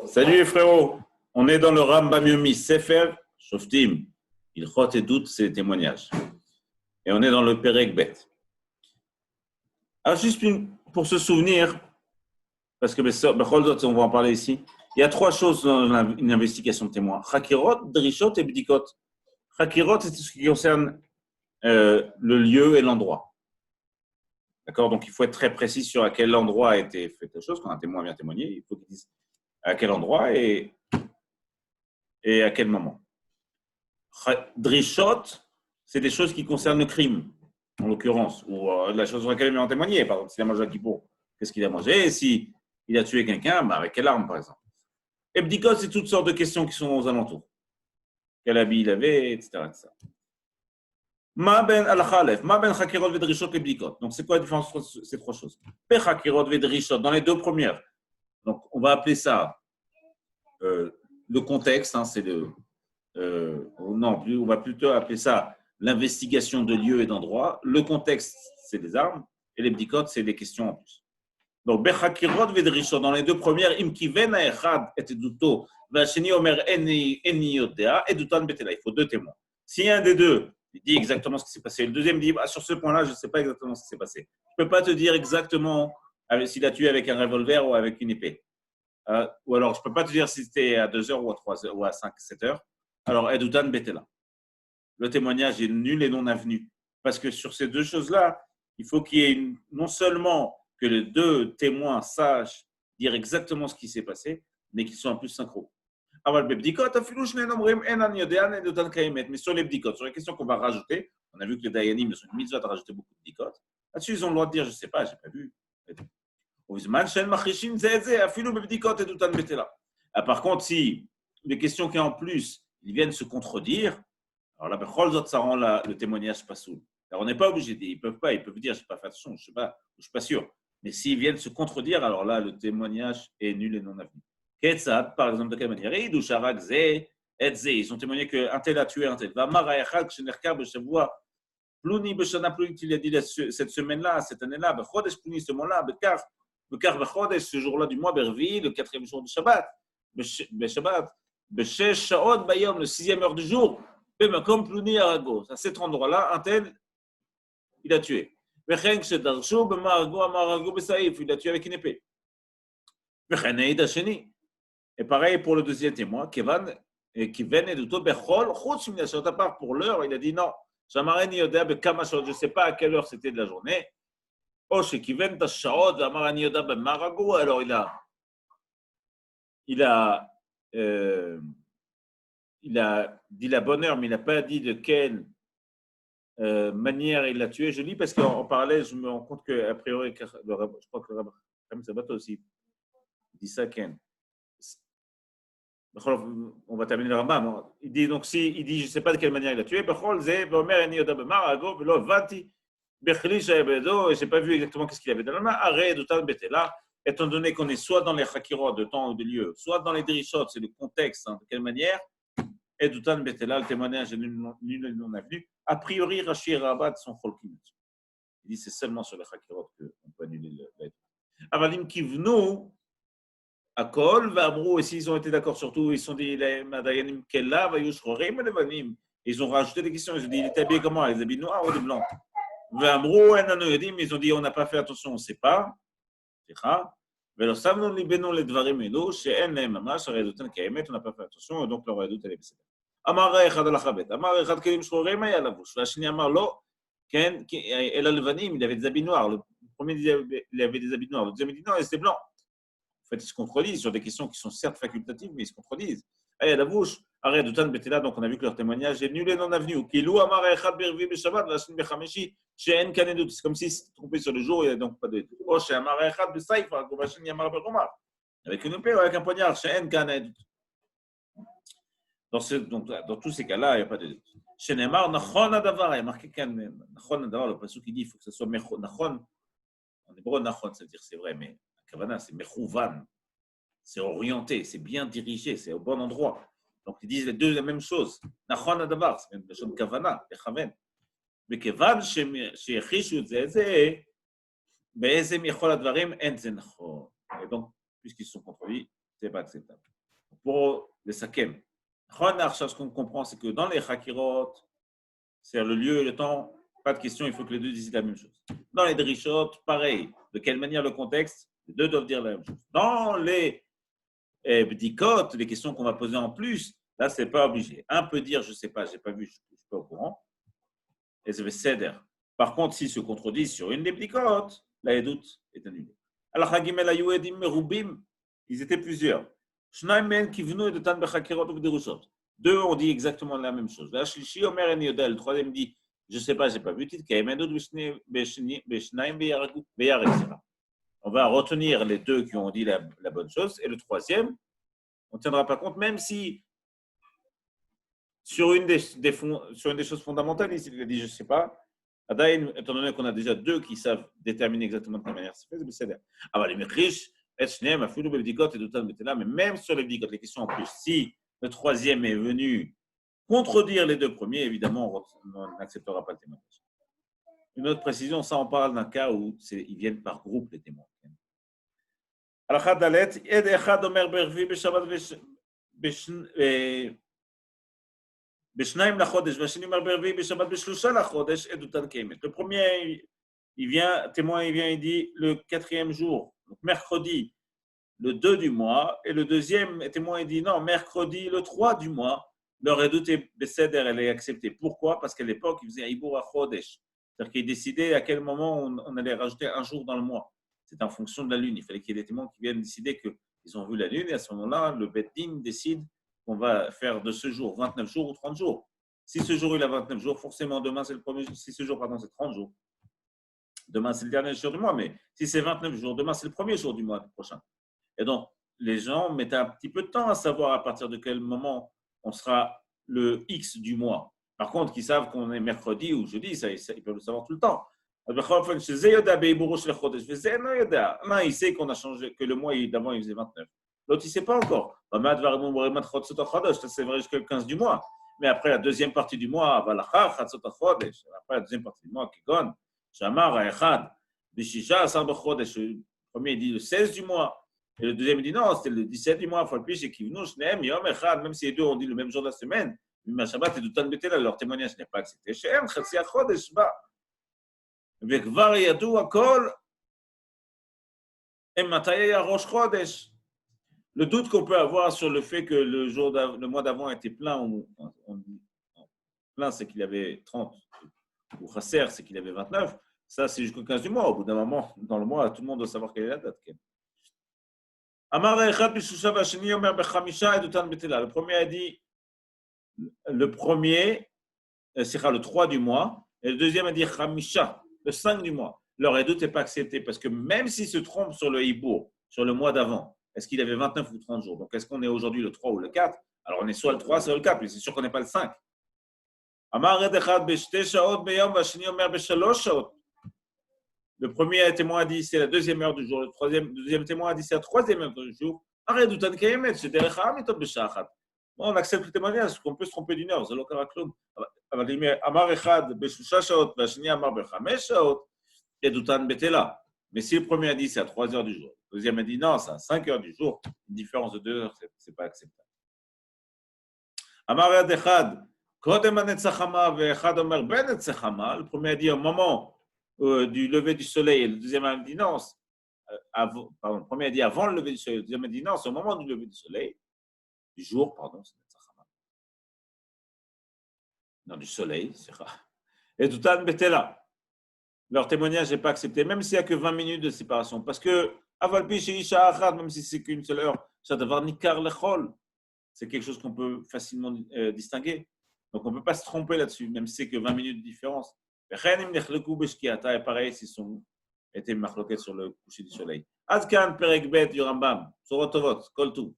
Salut les frérots, on est dans le Rambam Yomi Sefer Shoftim, Ilchot et doute, c'est les témoignages. Et on est dans le Perek Bet. Alors juste pour se souvenir, parce que Bechol Dot, on va en parler ici, il y a trois choses dans une investigation de témoin. Chakirot, Drishot et Bdikot. Chakirot, c'est tout ce qui concerne le lieu et l'endroit. D'accord? Donc il faut être très précis sur à quel endroit a été faite la chose. Quand un témoin vient témoigner, il faut qu'il dise à quel endroit et à quel moment. Drishot, c'est des choses qui concernent le crime, en l'occurrence, ou la chose sur laquelle il vient en témoigner. Par exemple, s'il a mangé à Kippour, qu'est-ce qu'il a mangé? Et s'il a tué quelqu'un, avec quelle arme, par exemple? Et Bdikot, c'est toutes sortes de questions qui sont aux alentours. Quel habit il avait, etc. Ma ben al-Khalef, ma ben Chakirot vedrishot et Bdikot. Donc, c'est quoi la différence entre ces trois choses? Pe Chakirot vedrishot, dans les deux premières. Donc, on va appeler ça le contexte, hein, c'est le. Non, on va plutôt appeler ça l'investigation de lieux et d'endroits. Le contexte, c'est des armes, et les bdikot, c'est des questions en plus. Donc, Bechakirot vedrishot, dans les deux premières, im kiven echad et eduto, vacheni omer eni yodea, edutan betela. Il faut deux témoins. Si un des deux dit exactement ce qui s'est passé, le deuxième dit sur ce point-là, je ne sais pas exactement ce qui s'est passé. Je ne peux pas te dire exactement s'il a tué avec un revolver ou avec une épée. Ou alors, je ne peux pas te dire si c'était à 2 heures ou à 3 heures ou à 5, 7 heures. Alors, Edutan Betela. Le témoignage est nul et non avenu. Parce que sur ces deux choses-là, il faut qu'il y ait non seulement que les deux témoins sachent dire exactement ce qui s'est passé, mais qu'ils soient en plus synchro. Mais sur les bdikot, sur les questions qu'on va rajouter, on a vu que les dayanim sont une mitzvah de rajouter beaucoup de bdikot. Là-dessus, ils ont le droit de dire, je ne sais pas, je n'ai pas vu. Par contre, si les questions qui en plus, ils viennent se contredire, alors là, ça rend le témoignage pas sourd. Alors on n'est pas obligé, ils peuvent dire, je n'ai pas fait attention, je ne suis pas sûr. Mais s'ils viennent se contredire, alors là, le témoignage est nul et non avenu. Ketsad, par exemple, de quelle manière? Ils ont témoigné qu'un tel a tué un tel. Plouni Beshana Plouni, il a dit cette semaine-là, cette année-là, Bechodesh Plouni, ce mois-là, Bekar Bechodesh, ce jour-là du mois, Bervi, le 4e jour de Shabbat, Beshabbat, Beshesh Shaot Bayom, le 6e heure du jour, Bemakom Plouni Arago. À cet endroit-là, un tel, il a tué. Bechen Shedarshu, Bemarago, Amarago, Besaïf, il a tué avec une épée. Bechen Eida Sheni. Et pareil pour le deuxième témoin, Kiven et Duto Bechol, Chutz Minashot, à part pour l'heure, il a dit non. Je ne sais pas à quelle heure c'était de la journée. Alors il a dit la bonne heure, mais il n'a pas dit de quelle manière il l'a tué. Je lis parce qu'en parallèle, je me rends compte qu'a priori, je crois que le rabbin Sabat aussi dit ça, Ken. On va terminer le Rambam. Il dit donc il dit je ne sais pas de quelle manière il a tué. Je n'ai pas vu exactement ce qu'il avait dans la main. Arrête de Betela. Étant donné qu'on est soit dans les chakirot de temps ou de lieu, soit dans les drishot, c'est le contexte, de quelle manière. Et Doutan Betela, le témoignage est nul et non avenu. A priori, Rashi et Rabat sont cholkim. Il dit c'est seulement sur les chakirot qu'on peut annuler l'aide. Avalim kivnu. Akol, Vamrou, et s'ils ont été d'accord sur tout, ils sont dit, ils ont rajouté des questions, ils ont dit, il était habillé comment? Les habits noirs ou des blancs? Vamrou, ils ont dit, on n'a pas fait attention, on ne sait pas. On n'a pas fait attention, et donc leur rédoute, elle est baissée. Amar Echad al-Achabet, Amar Echad Kelim Shrorim, et Alavush. Vachini Amar Lo, Ken, El Alvanim, il avait des habits noirs. Le premier, il avait des habits noirs. Le deuxième, il dit non, c'était blanc. En fait, ils se contredisent sur des questions qui sont certes facultatives, mais ils se contredisent. Allez, la bouche, arrête de t'en là, donc on a vu que leur témoignage est nul et non avenu. C'est comme s'ils s'étaient trompés sur le jour, il n'y a donc pas de. Avec une épée ou avec un poignard, dans tous ces cas-là, il n'y a pas de doute. Chez Neymar, Nachon Adavar, il y a marqué Nachon Adavar, le passage qui dit il faut que ce soit Nachon. En hébreu, Nachon, ça veut dire c'est vrai, mais Kavana, c'est Mechouvan, c'est orienté, c'est bien dirigé, c'est au bon endroit. Donc ils disent les deux la même chose. Nachon Adavar, c'est même la chose de Kavana, Bechaven. Mais Kevan, chez Chishu, c'est Be'ezem Yechol Advarim, En Zenachon. Et donc, puisqu'ils sont contredits, ce n'est pas acceptable. pour les sakem. Ce qu'on comprend, c'est que dans les chakirot, c'est-à-dire le lieu et le temps, pas de question, il faut que les deux disent la même chose. Dans les drishot, pareil. De quelle manière le contexte, les deux doivent dire la même chose. Dans les bdikot, les questions qu'on va poser en plus, là, c'est pas obligé. Un peut dire, je sais pas, j'ai pas vu, je suis pas au courant. Et c'est ceder. Par contre, s'ils se contredisent sur une des bdikot, là, les doutes est annulé. Alors, hagim el ayuedim merubim, ils étaient plusieurs. Shnaim men kivnu de tan bechakirot ou b'derushot. Deux ont dit exactement la même chose. Le troisième dit, je ne sais pas, je n'ai pas vu. On va retenir les deux qui ont dit la bonne chose. Et le troisième, on ne tiendra pas compte, même si sur une des choses fondamentales, il a dit, je ne sais pas. Adaïn, étant donné qu'on a déjà deux qui savent déterminer exactement de quelle manière c'est fait, c'est bien. Ah, les Mekrish, mais même sur les bdikot, les questions en plus, si le troisième est venu contredire les deux premiers, évidemment, on n'acceptera pas le témoignage. Une autre précision, ça on parle d'un cas où ils viennent par groupe, les témoins. Alors, le premier, il vient, témoin, il vient, il dit le quatrième jour, donc mercredi, le 2 du mois, et le deuxième témoin, il dit non, mercredi, le 3 du mois, leur édouté Besséder, elle est acceptée. Pourquoi? Parce qu'à l'époque, ils faisaient Ibour à Chodesh. C'est-à-dire qu'ils décidaient à quel moment on allait rajouter un jour dans le mois. C'est en fonction de la lune. Il fallait qu'il y ait des témoins qui viennent décider qu'ils ont vu la lune, et à ce moment-là, le Bet Din décide qu'on va faire de ce jour 29 jours ou 30 jours. Si ce jour il a 29 jours, forcément demain c'est le premier jour. Si ce jour, pardon, c'est 30 jours. Demain c'est le dernier jour du mois, mais si c'est 29 jours, demain c'est le premier jour du mois prochain. Et donc, les gens mettent un petit peu de temps à savoir à partir de quel moment on sera le X du mois. Par contre, qu'ils savent qu'on est mercredi ou jeudi, ça, ils peuvent le savoir tout le temps. L'un, il sait qu'on a changé, que le mois d'avant, il faisait 29. L'autre, il ne sait pas encore. C'est vrai jusqu'au 15 du mois. Mais après la deuxième partie du mois, après la deuxième partie du mois, le premier dit le 16 du mois. Et le deuxième dit non, c'était le 17 du mois. Même si les deux ont dit le même jour de la semaine, Shabbat et Doutan Betela, leur témoignage n'est pas accepté. Le doute qu'on peut avoir sur le fait que le mois d'avant était plein, plein c'est qu'il y avait 30, ou Chasser c'est qu'il y avait 29, ça c'est jusqu'au 15 du mois. Au bout d'un moment, dans le mois, tout le monde doit savoir quelle est la date. Le premier a dit le 3 du mois, et le deuxième a dit Chamisha, le 5 du mois. Leur doute n'est pas accepté parce que même s'ils se trompent sur le hibour, sur le mois d'avant, est-ce qu'il avait 29 ou 30 jours? Donc est-ce qu'on est aujourd'hui le 3 ou le 4? Alors on est soit le 3, soit le 4, mais c'est sûr qu'on n'est pas le 5. Le premier témoin a dit c'est la deuxième heure du jour, le deuxième témoin a dit c'est la troisième heure du jour. On accepte le témoignage, parce qu'on peut se tromper d'une heure, c'est l'okaraklum. Mais si le premier a dit c'est à 3 heures du jour, le deuxième a dit non, c'est à 5 heures du jour, une différence de 2 heures, ce n'est pas acceptable. Le premier a dit au moment du lever du soleil, et le deuxième a dit non, le premier a dit avant le lever du soleil, le deuxième a dit non, c'est au moment du lever du soleil, du jour, pardon, c'est non, du soleil, c'est rare. Et Doutan Betela, leur témoignage n'est pas accepté, même s'il n'y a que 20 minutes de séparation, parce que même si c'est qu'une seule heure, ça doit nikar lechol, c'est quelque chose qu'on peut facilement distinguer. Donc on ne peut pas se tromper là-dessus, même si c'est que 20 minutes de différence. Et pareil, s'ils ont été marloqués sur le coucher du soleil. Adkan Perek Bet du Rambam, Sorotovot, Koltou.